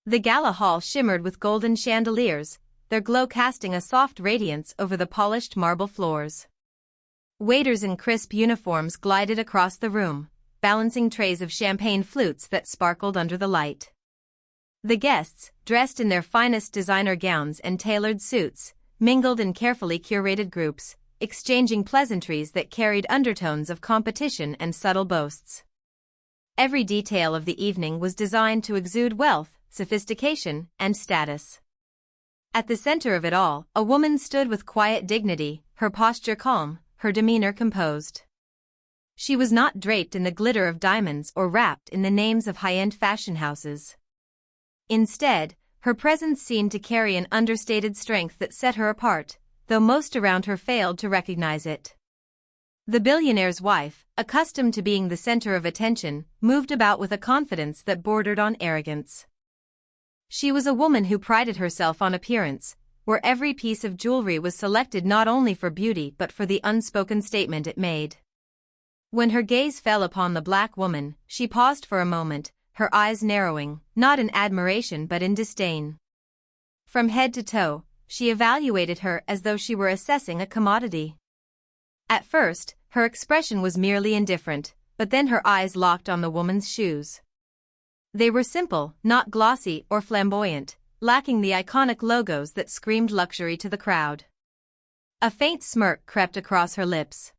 The gala hall shimmered with golden chandeliers, their glow casting a soft radiance over the polished marble floors. Waiters in crisp uniforms glided across the room, balancing trays of champagne flutes that sparkled under the light. The guests, dressed in their finest designer gowns and tailored suits, mingled in carefully curated groups, exchanging pleasantries that carried undertones of competition and subtle boasts. Every detail of the evening was designed to exude wealth, sophistication, and status. At the center of it all, a woman stood with quiet dignity, her posture calm, her demeanor composed. She was not draped in the glitter of diamonds or wrapped in the names of high-end fashion houses. Instead, her presence seemed to carry an understated strength that set her apart, though most around her failed to recognize it. The billionaire's wife, accustomed to being the center of attention, moved about with a confidence that bordered on arrogance. She was a woman who prided herself on appearance, where every piece of jewelry was selected not only for beauty but for the unspoken statement it made. When her gaze fell upon the black woman, she paused for a moment, her eyes narrowing, not in admiration but in disdain. From head to toe, she evaluated her as though she were assessing a commodity. At first, her expression was merely indifferent, but then her eyes locked on the woman's shoes. They were simple, not glossy or flamboyant, lacking the iconic logos that screamed luxury to the crowd. A faint smirk crept across her lips.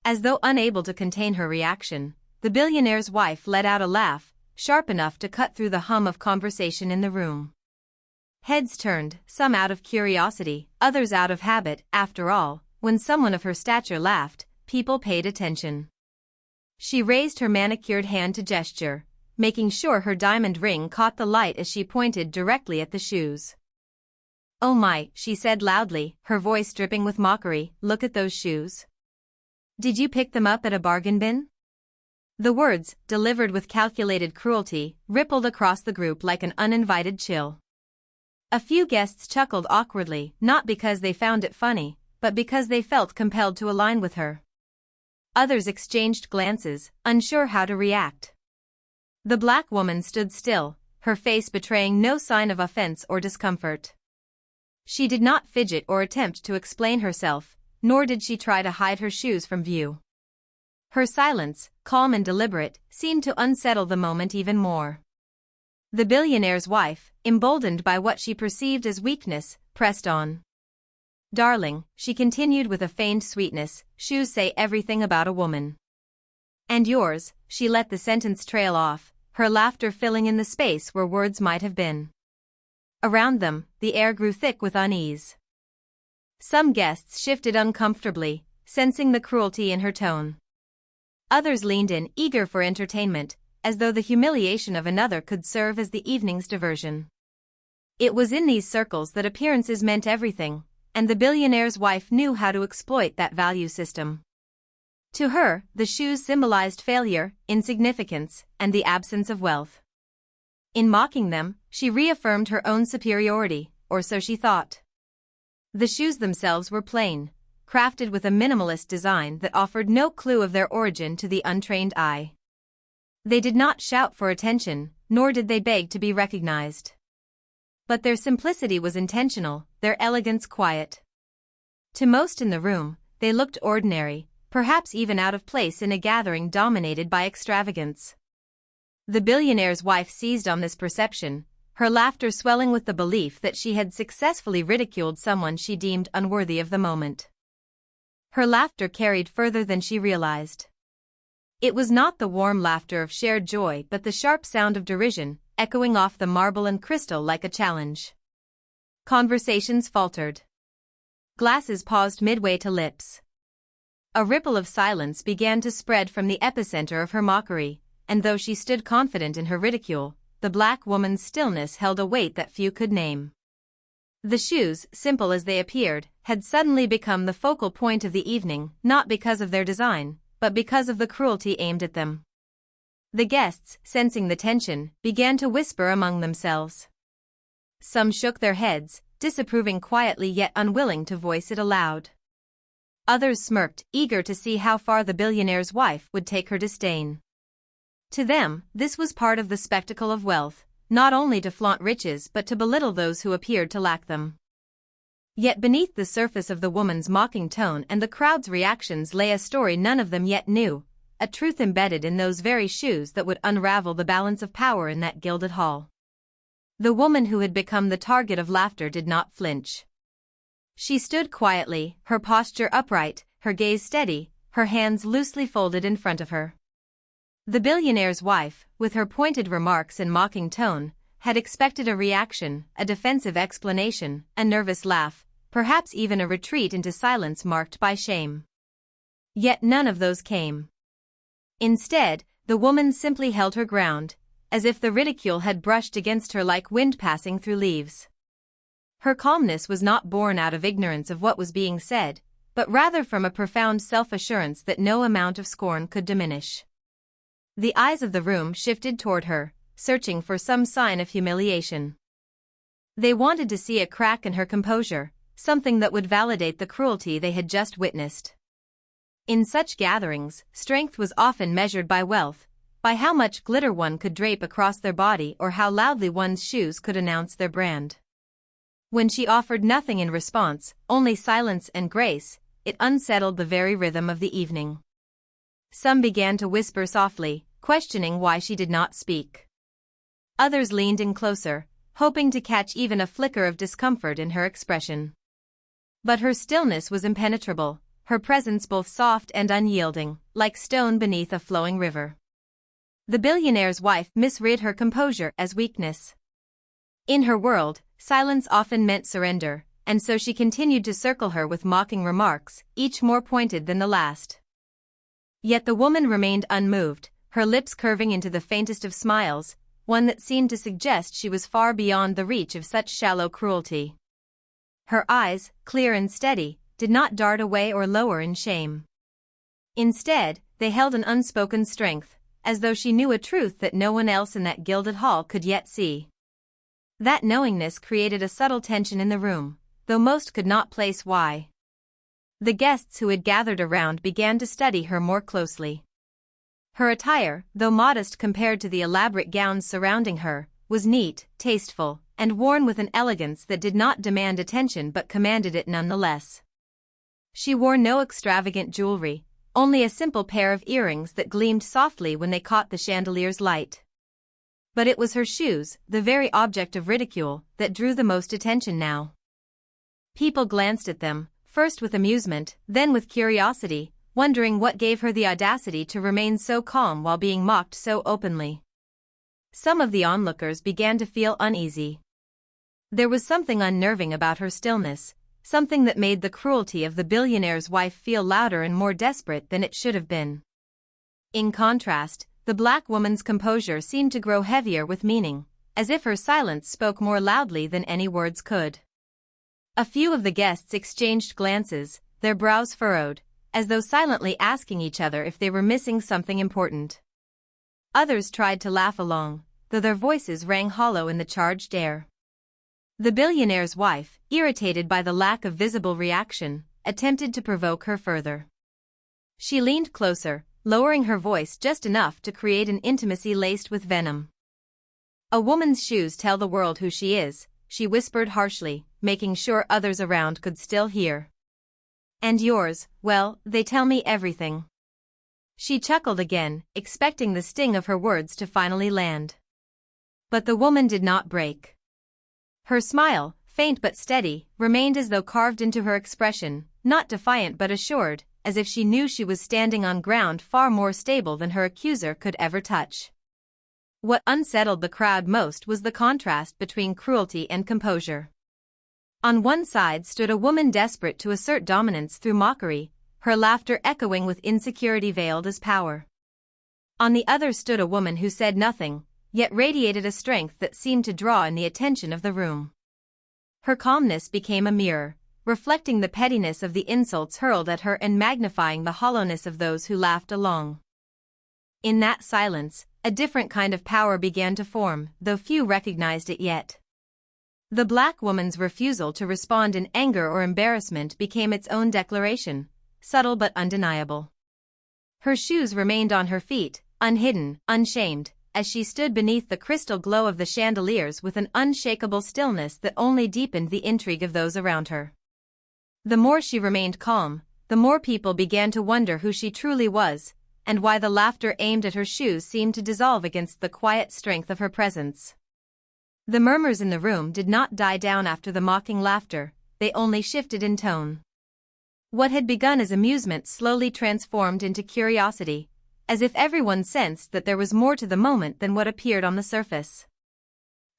As though unable to contain her reaction, the billionaire's wife let out a laugh, sharp enough to cut through the hum of conversation in the room. Heads turned, some out of curiosity, others out of habit. After all, when someone of her stature laughed, people paid attention. She raised her manicured hand to gesture, making sure her diamond ring caught the light as she pointed directly at the shoes. "Oh my," she said loudly, her voice dripping with mockery, "look at those shoes. Did you pick them up at a bargain bin?" The words, delivered with calculated cruelty, rippled across the group like an uninvited chill. A few guests chuckled awkwardly, not because they found it funny, but because they felt compelled to align with her. Others exchanged glances, unsure how to react. The black woman stood still, her face betraying no sign of offense or discomfort. She did not fidget or attempt to explain herself, nor did she try to hide her shoes from view. Her silence, calm and deliberate, seemed to unsettle the moment even more. The billionaire's wife, emboldened by what she perceived as weakness, pressed on. "Darling," she continued with a feigned sweetness, "shoes say everything about a woman." "And yours," she let the sentence trail off, her laughter filling in the space where words might have been. Around them, the air grew thick with unease. Some guests shifted uncomfortably, sensing the cruelty in her tone. Others leaned in, eager for entertainment, as though the humiliation of another could serve as the evening's diversion. It was in these circles that appearances meant everything, and the billionaire's wife knew how to exploit that value system. To her, the shoes symbolized failure, insignificance, and the absence of wealth. In mocking them, she reaffirmed her own superiority, or so she thought. The shoes themselves were plain, crafted with a minimalist design that offered no clue of their origin to the untrained eye. They did not shout for attention, nor did they beg to be recognized. But their simplicity was intentional, their elegance quiet. To most in the room, they looked ordinary, perhaps even out of place in a gathering dominated by extravagance. The billionaire's wife seized on this perception, her laughter swelling with the belief that she had successfully ridiculed someone she deemed unworthy of the moment. Her laughter carried further than she realized. It was not the warm laughter of shared joy but the sharp sound of derision, echoing off the marble and crystal like a challenge. Conversations faltered. Glasses paused midway to lips. A ripple of silence began to spread from the epicenter of her mockery, and though she stood confident in her ridicule, the black woman's stillness held a weight that few could name. The shoes, simple as they appeared, had suddenly become the focal point of the evening, not because of their design, but because of the cruelty aimed at them. The guests, sensing the tension, began to whisper among themselves. Some shook their heads, disapproving quietly yet unwilling to voice it aloud. Others smirked, eager to see how far the billionaire's wife would take her disdain. To them, this was part of the spectacle of wealth, not only to flaunt riches but to belittle those who appeared to lack them. Yet beneath the surface of the woman's mocking tone and the crowd's reactions lay a story none of them yet knew, a truth embedded in those very shoes that would unravel the balance of power in that gilded hall. The woman who had become the target of laughter did not flinch. She stood quietly, her posture upright, her gaze steady, her hands loosely folded in front of her. The billionaire's wife, with her pointed remarks and mocking tone, had expected a reaction, a defensive explanation, a nervous laugh, perhaps even a retreat into silence marked by shame. Yet none of those came. Instead, the woman simply held her ground, as if the ridicule had brushed against her like wind passing through leaves. Her calmness was not born out of ignorance of what was being said, but rather from a profound self-assurance that no amount of scorn could diminish. The eyes of the room shifted toward her, searching for some sign of humiliation. They wanted to see a crack in her composure, something that would validate the cruelty they had just witnessed. In such gatherings, strength was often measured by wealth, by how much glitter one could drape across their body or how loudly one's shoes could announce their brand. When she offered nothing in response, only silence and grace, it unsettled the very rhythm of the evening. Some began to whisper softly, questioning why she did not speak. Others leaned in closer, hoping to catch even a flicker of discomfort in her expression. But her stillness was impenetrable, her presence both soft and unyielding, like stone beneath a flowing river. The billionaire's wife misread her composure as weakness. In her world, silence often meant surrender, and so she continued to circle her with mocking remarks, each more pointed than the last. Yet the woman remained unmoved, her lips curving into the faintest of smiles, one that seemed to suggest she was far beyond the reach of such shallow cruelty. Her eyes, clear and steady, did not dart away or lower in shame. Instead, they held an unspoken strength, as though she knew a truth that no one else in that gilded hall could yet see. That knowingness created a subtle tension in the room, though most could not place why. The guests who had gathered around began to study her more closely. Her attire, though modest compared to the elaborate gowns surrounding her, was neat, tasteful, and worn with an elegance that did not demand attention but commanded it nonetheless. She wore no extravagant jewelry, only a simple pair of earrings that gleamed softly when they caught the chandelier's light. But it was her shoes, the very object of ridicule, that drew the most attention now. People glanced at them, first with amusement, then with curiosity, wondering what gave her the audacity to remain so calm while being mocked so openly. Some of the onlookers began to feel uneasy. There was something unnerving about her stillness, something that made the cruelty of the billionaire's wife feel louder and more desperate than it should have been. In contrast, the black woman's composure seemed to grow heavier with meaning, as if her silence spoke more loudly than any words could. A few of the guests exchanged glances, their brows furrowed, as though silently asking each other if they were missing something important. Others tried to laugh along, though their voices rang hollow in the charged air. The billionaire's wife, irritated by the lack of visible reaction, attempted to provoke her further. She leaned closer, lowering her voice just enough to create an intimacy laced with venom. "A woman's shoes tell the world who she is," she whispered harshly, making sure others around could still hear. "And yours, well, they tell me everything." She chuckled again, expecting the sting of her words to finally land. But the woman did not break. Her smile, faint but steady, remained as though carved into her expression, not defiant but assured, as if she knew she was standing on ground far more stable than her accuser could ever touch. What unsettled the crowd most was the contrast between cruelty and composure. On one side stood a woman desperate to assert dominance through mockery, her laughter echoing with insecurity veiled as power. On the other stood a woman who said nothing, yet radiated a strength that seemed to draw in the attention of the room. Her calmness became a mirror, reflecting the pettiness of the insults hurled at her and magnifying the hollowness of those who laughed along. In that silence, a different kind of power began to form, though few recognized it yet. The black woman's refusal to respond in anger or embarrassment became its own declaration, subtle but undeniable. Her shoes remained on her feet, unhidden, unshamed, as she stood beneath the crystal glow of the chandeliers with an unshakable stillness that only deepened the intrigue of those around her. The more she remained calm, the more people began to wonder who she truly was, and why the laughter aimed at her shoes seemed to dissolve against the quiet strength of her presence. The murmurs in the room did not die down after the mocking laughter, they only shifted in tone. What had begun as amusement slowly transformed into curiosity, as if everyone sensed that there was more to the moment than what appeared on the surface.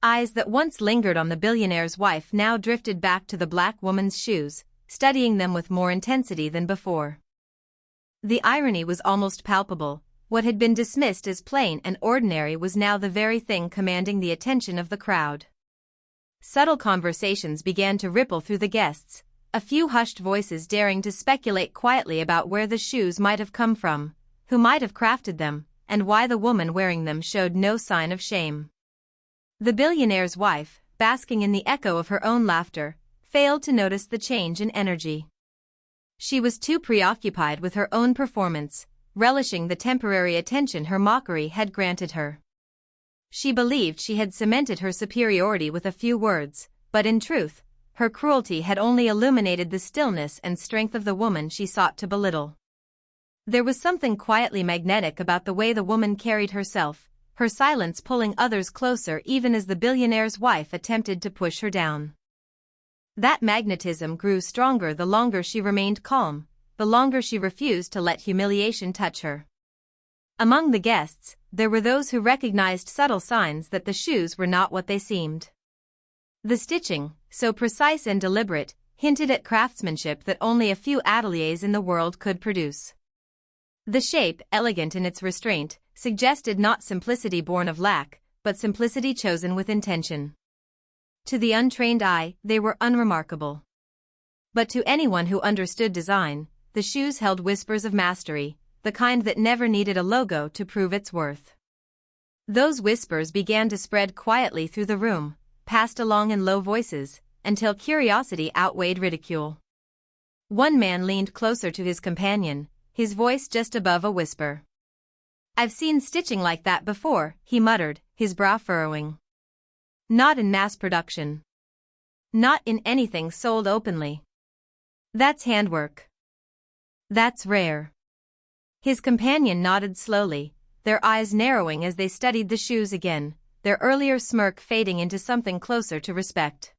Eyes that once lingered on the billionaire's wife now drifted back to the black woman's shoes, studying them with more intensity than before. The irony was almost palpable. What had been dismissed as plain and ordinary was now the very thing commanding the attention of the crowd. Subtle conversations began to ripple through the guests, a few hushed voices daring to speculate quietly about where the shoes might have come from, who might have crafted them, and why the woman wearing them showed no sign of shame. The billionaire's wife, basking in the echo of her own laughter, failed to notice the change in energy. She was too preoccupied with her own performance, relishing the temporary attention her mockery had granted her. She believed she had cemented her superiority with a few words, but in truth, her cruelty had only illuminated the stillness and strength of the woman she sought to belittle. There was something quietly magnetic about the way the woman carried herself, her silence pulling others closer even as the billionaire's wife attempted to push her down. That magnetism grew stronger the longer she remained calm, the longer she refused to let humiliation touch her. Among the guests, there were those who recognized subtle signs that the shoes were not what they seemed. The stitching, so precise and deliberate, hinted at craftsmanship that only a few ateliers in the world could produce. The shape, elegant in its restraint, suggested not simplicity born of lack, but simplicity chosen with intention. To the untrained eye, they were unremarkable. But to anyone who understood design, the shoes held whispers of mastery, the kind that never needed a logo to prove its worth. Those whispers began to spread quietly through the room, passed along in low voices, until curiosity outweighed ridicule. One man leaned closer to his companion, his voice just above a whisper. "I've seen stitching like that before," he muttered, his brow furrowing. "Not in mass production. Not in anything sold openly. That's handwork. That's rare." His companion nodded slowly, their eyes narrowing as they studied the shoes again, their earlier smirk fading into something closer to respect.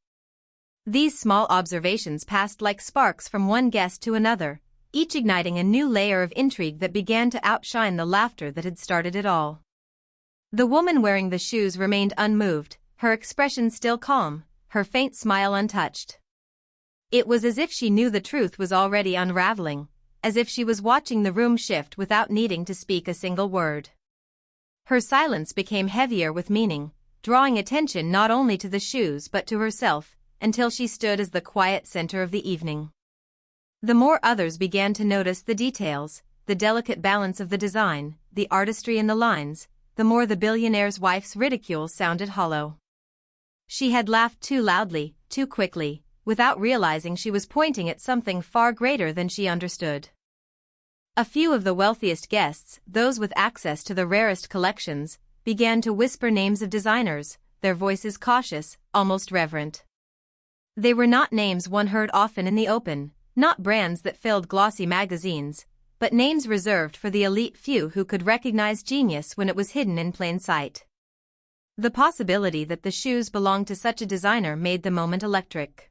These small observations passed like sparks from one guest to another, each igniting a new layer of intrigue that began to outshine the laughter that had started it all. The woman wearing the shoes remained unmoved, her expression still calm, her faint smile untouched. It was as if she knew the truth was already unraveling, as if she was watching the room shift without needing to speak a single word. Her silence became heavier with meaning, drawing attention not only to the shoes but to herself, until she stood as the quiet center of the evening. The more others began to notice the details, the delicate balance of the design, the artistry in the lines, the more the billionaire's wife's ridicule sounded hollow. She had laughed too loudly, too quickly, without realizing she was pointing at something far greater than she understood. A few of the wealthiest guests, those with access to the rarest collections, began to whisper names of designers, their voices cautious, almost reverent. They were not names one heard often in the open, not brands that filled glossy magazines, but names reserved for the elite few who could recognize genius when it was hidden in plain sight. The possibility that the shoes belonged to such a designer made the moment electric.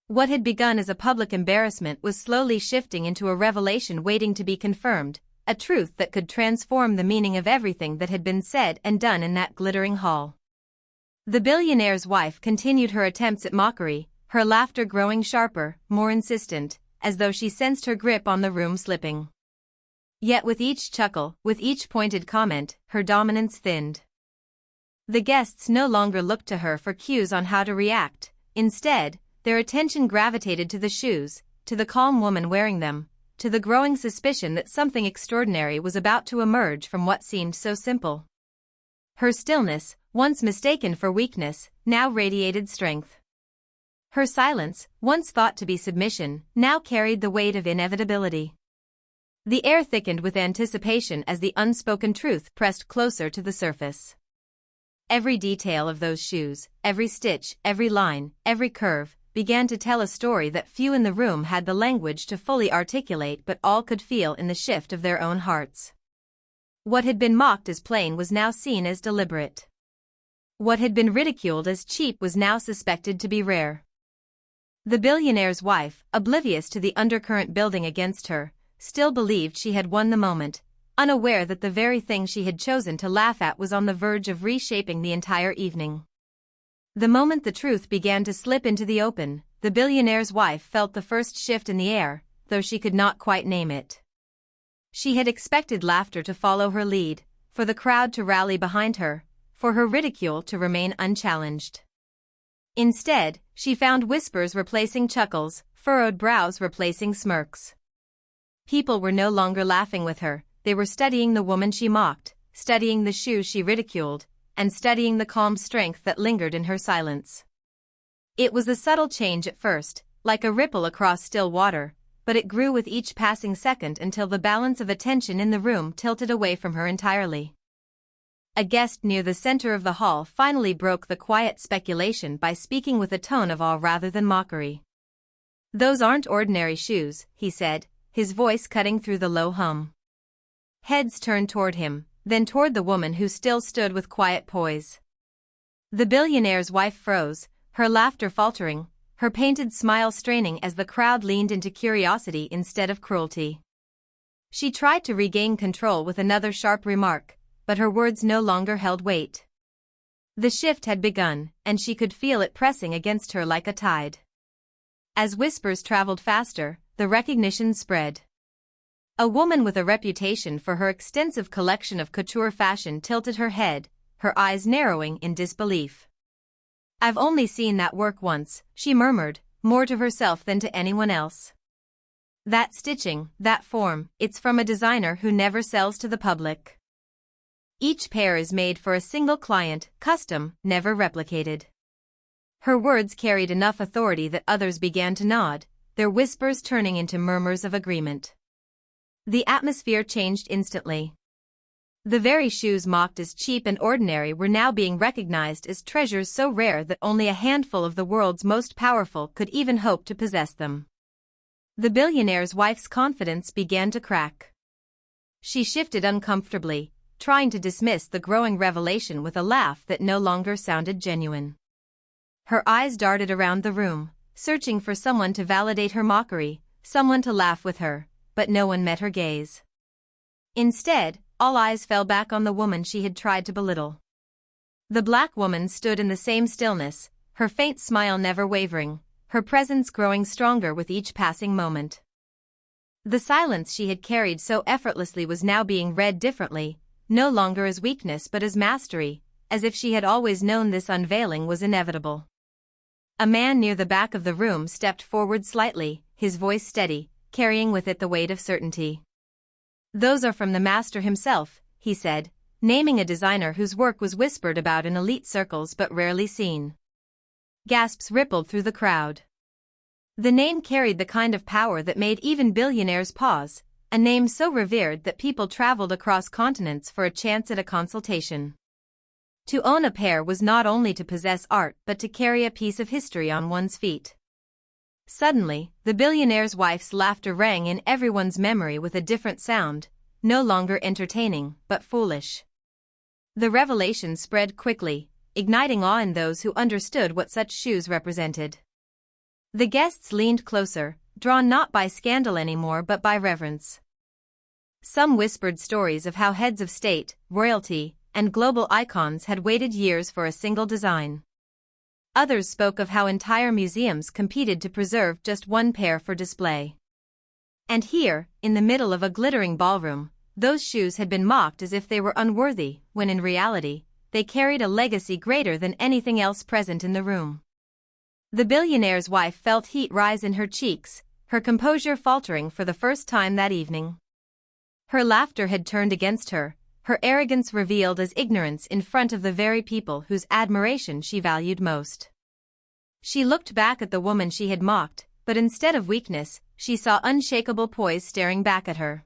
What had begun as a public embarrassment was slowly shifting into a revelation waiting to be confirmed, a truth that could transform the meaning of everything that had been said and done in that glittering hall. The billionaire's wife continued her attempts at mockery, her laughter growing sharper, more insistent, as though she sensed her grip on the room slipping. Yet with each chuckle, with each pointed comment, her dominance thinned. The guests no longer looked to her for cues on how to react. Instead, their attention gravitated to the shoes, to the calm woman wearing them, to the growing suspicion that something extraordinary was about to emerge from what seemed so simple. Her stillness, once mistaken for weakness, now radiated strength. Her silence, once thought to be submission, now carried the weight of inevitability. The air thickened with anticipation as the unspoken truth pressed closer to the surface. Every detail of those shoes, every stitch, every line, every curve, began to tell a story that few in the room had the language to fully articulate, but all could feel in the shift of their own hearts. What had been mocked as plain was now seen as deliberate. What had been ridiculed as cheap was now suspected to be rare. The billionaire's wife, oblivious to the undercurrent building against her, still believed she had won the moment, unaware that the very thing she had chosen to laugh at was on the verge of reshaping the entire evening. The moment the truth began to slip into the open, the billionaire's wife felt the first shift in the air, though she could not quite name it. She had expected laughter to follow her lead, for the crowd to rally behind her, for her ridicule to remain unchallenged. Instead, she found whispers replacing chuckles, furrowed brows replacing smirks. People were no longer laughing with her, they were studying the woman she mocked, studying the shoes she ridiculed, and studying the calm strength that lingered in her silence. It was a subtle change at first, like a ripple across still water, but it grew with each passing second until the balance of attention in the room tilted away from her entirely. A guest near the center of the hall finally broke the quiet speculation by speaking with a tone of awe rather than mockery. "Those aren't ordinary shoes," he said, his voice cutting through the low hum. Heads turned toward him, then toward the woman who still stood with quiet poise. The billionaire's wife froze, her laughter faltering, her painted smile straining as the crowd leaned into curiosity instead of cruelty. She tried to regain control with another sharp remark, but her words no longer held weight. The shift had begun, and she could feel it pressing against her like a tide. As whispers traveled faster, the recognition spread. A woman with a reputation for her extensive collection of couture fashion tilted her head, her eyes narrowing in disbelief. "I've only seen that work once," she murmured, more to herself than to anyone else. "That stitching, that form, it's from a designer who never sells to the public. Each pair is made for a single client, custom, never replicated." Her words carried enough authority that others began to nod, their whispers turning into murmurs of agreement. The atmosphere changed instantly. The very shoes mocked as cheap and ordinary were now being recognized as treasures so rare that only a handful of the world's most powerful could even hope to possess them. The billionaire's wife's confidence began to crack. She shifted uncomfortably, trying to dismiss the growing revelation with a laugh that no longer sounded genuine. Her eyes darted around the room, searching for someone to validate her mockery, someone to laugh with her, but no one met her gaze. Instead, all eyes fell back on the woman she had tried to belittle. The black woman stood in the same stillness, her faint smile never wavering, her presence growing stronger with each passing moment. The silence she had carried so effortlessly was now being read differently, no longer as weakness but as mastery, as if she had always known this unveiling was inevitable. A man near the back of the room stepped forward slightly, his voice steady, carrying with it the weight of certainty. "Those are from the master himself," he said, naming a designer whose work was whispered about in elite circles but rarely seen. Gasps rippled through the crowd. The name carried the kind of power that made even billionaires pause, a name so revered that people traveled across continents for a chance at a consultation. To own a pair was not only to possess art but to carry a piece of history on one's feet. Suddenly, the billionaire's wife's laughter rang in everyone's memory with a different sound, no longer entertaining, but foolish. The revelation spread quickly, igniting awe in those who understood what such shoes represented. The guests leaned closer, drawn not by scandal anymore but by reverence. Some whispered stories of how heads of state, royalty, and global icons had waited years for a single design. Others spoke of how entire museums competed to preserve just one pair for display. And here, in the middle of a glittering ballroom, those shoes had been mocked as if they were unworthy, when in reality, they carried a legacy greater than anything else present in the room. The billionaire's wife felt heat rise in her cheeks, her composure faltering for the first time that evening. Her laughter had turned against her, her arrogance revealed as ignorance in front of the very people whose admiration she valued most. She looked back at the woman she had mocked, but instead of weakness, she saw unshakable poise staring back at her.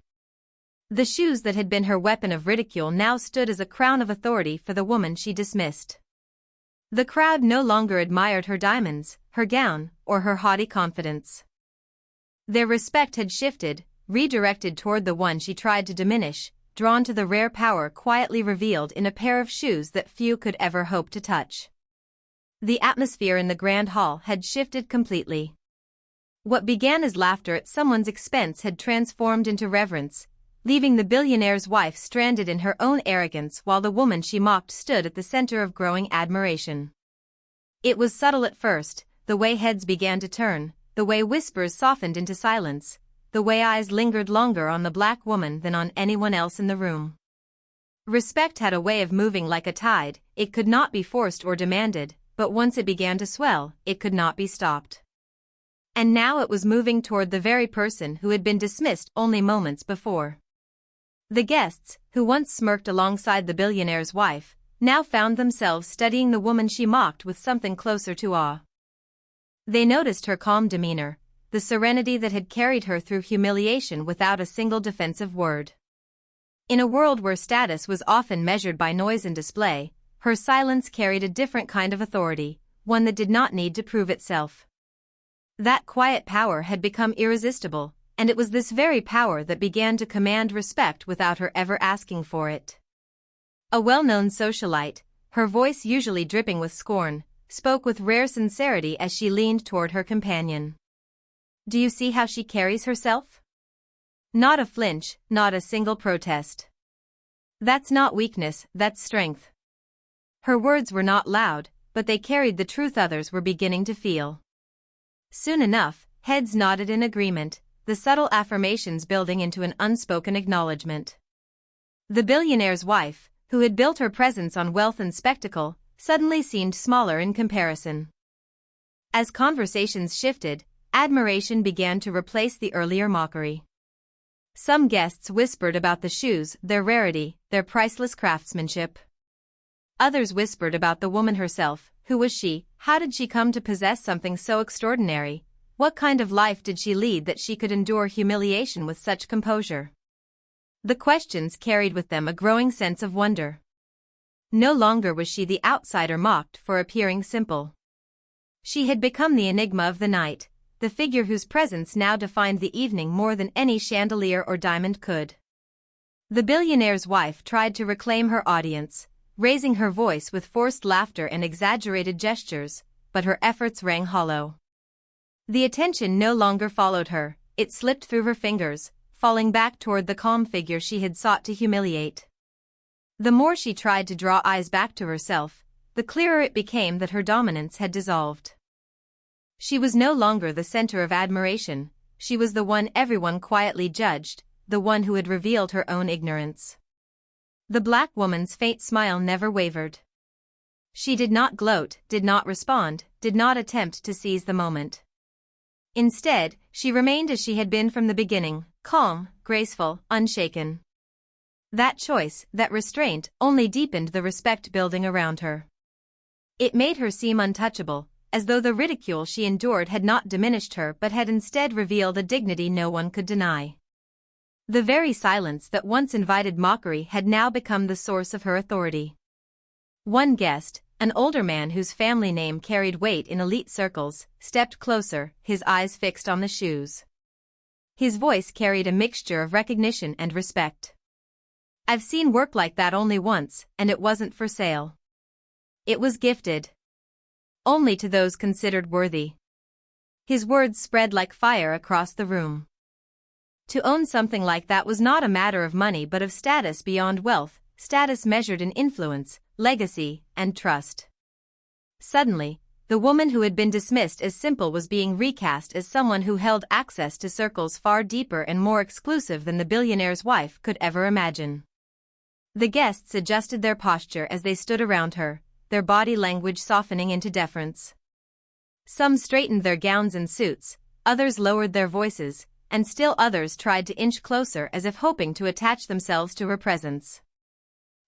The shoes that had been her weapon of ridicule now stood as a crown of authority for the woman she dismissed. The crowd no longer admired her diamonds, her gown, or her haughty confidence. Their respect had shifted, redirected toward the one she tried to diminish, drawn to the rare power quietly revealed in a pair of shoes that few could ever hope to touch. The atmosphere in the grand hall had shifted completely. What began as laughter at someone's expense had transformed into reverence, leaving the billionaire's wife stranded in her own arrogance while the woman she mocked stood at the center of growing admiration. It was subtle at first, the way heads began to turn, the way whispers softened into silence, the way eyes lingered longer on the black woman than on anyone else in the room. Respect had a way of moving like a tide, it could not be forced or demanded, but once it began to swell, it could not be stopped. And now it was moving toward the very person who had been dismissed only moments before. The guests, who once smirked alongside the billionaire's wife, now found themselves studying the woman she mocked with something closer to awe. They noticed her calm demeanor, the serenity that had carried her through humiliation without a single defensive word. In a world where status was often measured by noise and display, her silence carried a different kind of authority, one that did not need to prove itself. That quiet power had become irresistible, and it was this very power that began to command respect without her ever asking for it. A well-known socialite, her voice usually dripping with scorn, spoke with rare sincerity as she leaned toward her companion. "Do you see how she carries herself? Not a flinch, not a single protest. That's not weakness, that's strength." Her words were not loud, but they carried the truth others were beginning to feel. Soon enough, heads nodded in agreement, the subtle affirmations building into an unspoken acknowledgement. The billionaire's wife, who had built her presence on wealth and spectacle, suddenly seemed smaller in comparison. As conversations shifted, admiration began to replace the earlier mockery. Some guests whispered about the shoes, their rarity, their priceless craftsmanship. Others whispered about the woman herself. Who was she? How did she come to possess something so extraordinary? What kind of life did she lead that she could endure humiliation with such composure? The questions carried with them a growing sense of wonder. No longer was she the outsider mocked for appearing simple. She had become the enigma of the night, the figure whose presence now defined the evening more than any chandelier or diamond could. The billionaire's wife tried to reclaim her audience, raising her voice with forced laughter and exaggerated gestures, but her efforts rang hollow. The attention no longer followed her, it slipped through her fingers, falling back toward the calm figure she had sought to humiliate. The more she tried to draw eyes back to herself, the clearer it became that her dominance had dissolved. She was no longer the center of admiration, she was the one everyone quietly judged, the one who had revealed her own ignorance. The black woman's faint smile never wavered. She did not gloat, did not respond, did not attempt to seize the moment. Instead, she remained as she had been from the beginning, calm, graceful, unshaken. That choice, that restraint, only deepened the respect building around her. It made her seem untouchable, as though the ridicule she endured had not diminished her but had instead revealed a dignity no one could deny. The very silence that once invited mockery had now become the source of her authority. One guest, an older man whose family name carried weight in elite circles, stepped closer, his eyes fixed on the shoes. His voice carried a mixture of recognition and respect. "I've seen work like that only once, and it wasn't for sale. It was gifted. Only to those considered worthy." His words spread like fire across the room. To own something like that was not a matter of money but of status beyond wealth, status measured in influence, legacy, and trust. Suddenly, the woman who had been dismissed as simple was being recast as someone who held access to circles far deeper and more exclusive than the billionaire's wife could ever imagine. The guests adjusted their posture as they stood around her, their body language softening into deference. Some straightened their gowns and suits, others lowered their voices, and still others tried to inch closer as if hoping to attach themselves to her presence.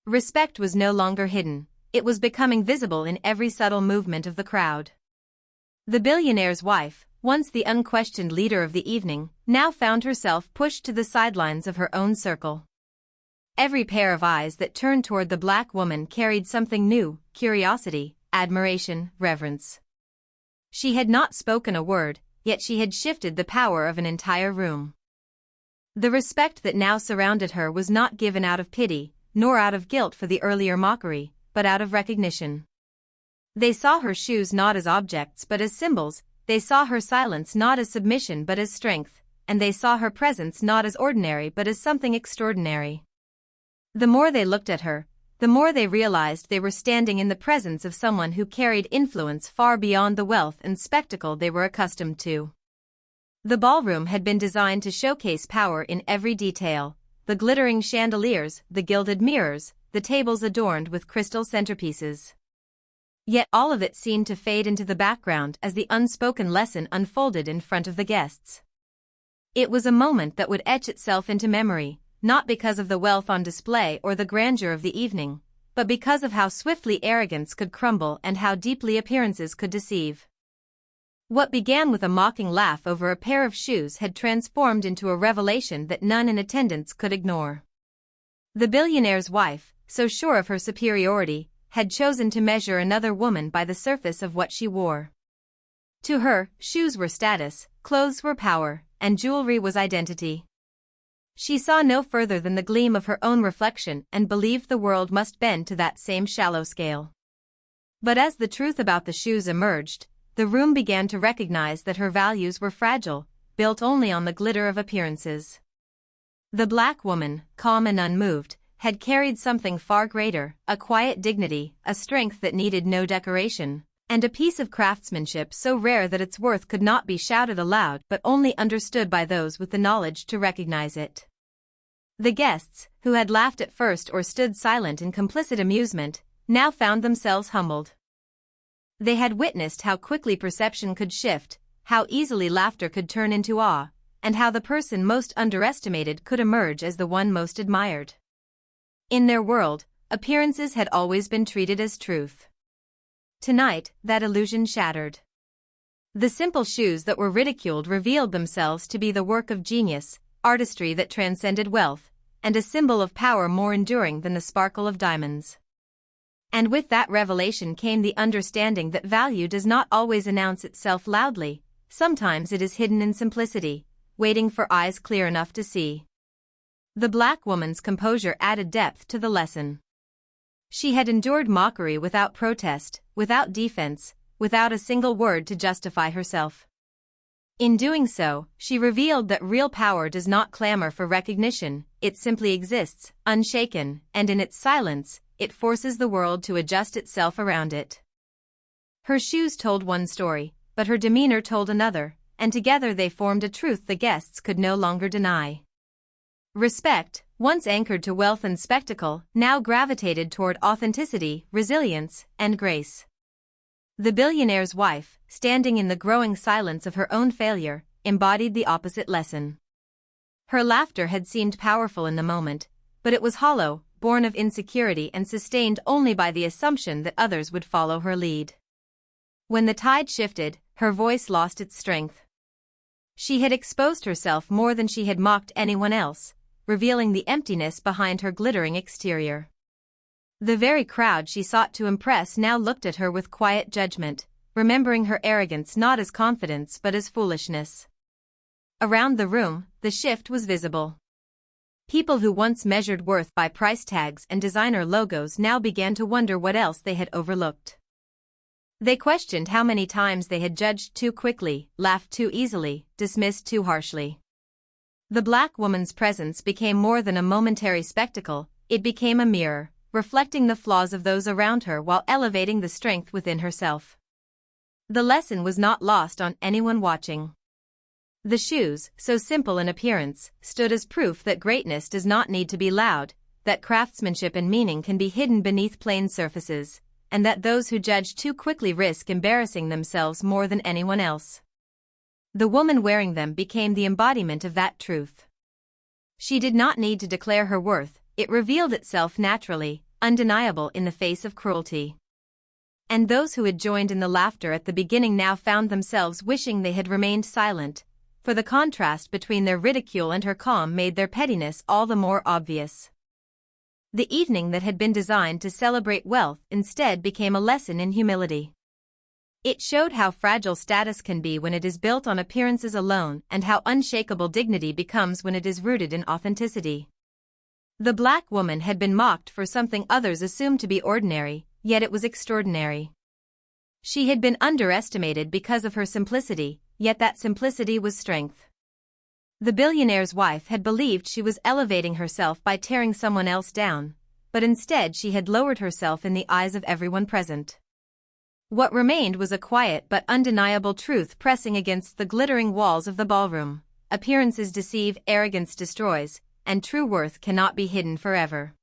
Respect was no longer hidden, it was becoming visible in every subtle movement of the crowd. The billionaire's wife, once the unquestioned leader of the evening, now found herself pushed to the sidelines of her own circle. Every pair of eyes that turned toward the black woman carried something new: curiosity, admiration, reverence. She had not spoken a word, yet she had shifted the power of an entire room. The respect that now surrounded her was not given out of pity, nor out of guilt for the earlier mockery, but out of recognition. They saw her shoes not as objects but as symbols, they saw her silence not as submission but as strength, and they saw her presence not as ordinary but as something extraordinary. The more they looked at her, the more they realized they were standing in the presence of someone who carried influence far beyond the wealth and spectacle they were accustomed to. The ballroom had been designed to showcase power in every detail: the glittering chandeliers, the gilded mirrors, the tables adorned with crystal centerpieces. Yet all of it seemed to fade into the background as the unspoken lesson unfolded in front of the guests. It was a moment that would etch itself into memory, not because of the wealth on display or the grandeur of the evening, but because of how swiftly arrogance could crumble and how deeply appearances could deceive. What began with a mocking laugh over a pair of shoes had transformed into a revelation that none in attendance could ignore. The billionaire's wife, so sure of her superiority, had chosen to measure another woman by the surface of what she wore. To her, shoes were status, clothes were power, and jewelry was identity. She saw no further than the gleam of her own reflection and believed the world must bend to that same shallow scale. But as the truth about the shoes emerged, the room began to recognize that her values were fragile, built only on the glitter of appearances. The black woman, calm and unmoved, had carried something far greater: a quiet dignity, a strength that needed no decoration, and a piece of craftsmanship so rare that its worth could not be shouted aloud but only understood by those with the knowledge to recognize it. The guests, who had laughed at first or stood silent in complicit amusement, now found themselves humbled. They had witnessed how quickly perception could shift, how easily laughter could turn into awe, and how the person most underestimated could emerge as the one most admired. In their world, appearances had always been treated as truth. Tonight, that illusion shattered. The simple shoes that were ridiculed revealed themselves to be the work of genius, artistry that transcended wealth, and a symbol of power more enduring than the sparkle of diamonds. And with that revelation came the understanding that value does not always announce itself loudly. Sometimes it is hidden in simplicity, waiting for eyes clear enough to see. The black woman's composure added depth to the lesson. She had endured mockery without protest, without defense, without a single word to justify herself. In doing so, she revealed that real power does not clamor for recognition, it simply exists, unshaken, and in its silence, it forces the world to adjust itself around it. Her shoes told one story, but her demeanor told another, and together they formed a truth the guests could no longer deny. Respect, once anchored to wealth and spectacle, now gravitated toward authenticity, resilience, and grace. The billionaire's wife, standing in the growing silence of her own failure, embodied the opposite lesson. Her laughter had seemed powerful in the moment, but it was hollow, born of insecurity and sustained only by the assumption that others would follow her lead. When the tide shifted, her voice lost its strength. She had exposed herself more than she had mocked anyone else, revealing the emptiness behind her glittering exterior. The very crowd she sought to impress now looked at her with quiet judgment, remembering her arrogance not as confidence but as foolishness. Around the room, the shift was visible. People who once measured worth by price tags and designer logos now began to wonder what else they had overlooked. They questioned how many times they had judged too quickly, laughed too easily, dismissed too harshly. The black woman's presence became more than a momentary spectacle, it became a mirror, reflecting the flaws of those around her while elevating the strength within herself. The lesson was not lost on anyone watching. The shoes, so simple in appearance, stood as proof that greatness does not need to be loud, that craftsmanship and meaning can be hidden beneath plain surfaces, and that those who judge too quickly risk embarrassing themselves more than anyone else. The woman wearing them became the embodiment of that truth. She did not need to declare her worth, it revealed itself naturally, undeniable in the face of cruelty. And those who had joined in the laughter at the beginning now found themselves wishing they had remained silent, for the contrast between their ridicule and her calm made their pettiness all the more obvious. The evening that had been designed to celebrate wealth instead became a lesson in humility. It showed how fragile status can be when it is built on appearances alone and how unshakable dignity becomes when it is rooted in authenticity. The black woman had been mocked for something others assumed to be ordinary, yet it was extraordinary. She had been underestimated because of her simplicity, yet that simplicity was strength. The billionaire's wife had believed she was elevating herself by tearing someone else down, but instead she had lowered herself in the eyes of everyone present. What remained was a quiet but undeniable truth pressing against the glittering walls of the ballroom. Appearances deceive, arrogance destroys, and true worth cannot be hidden forever.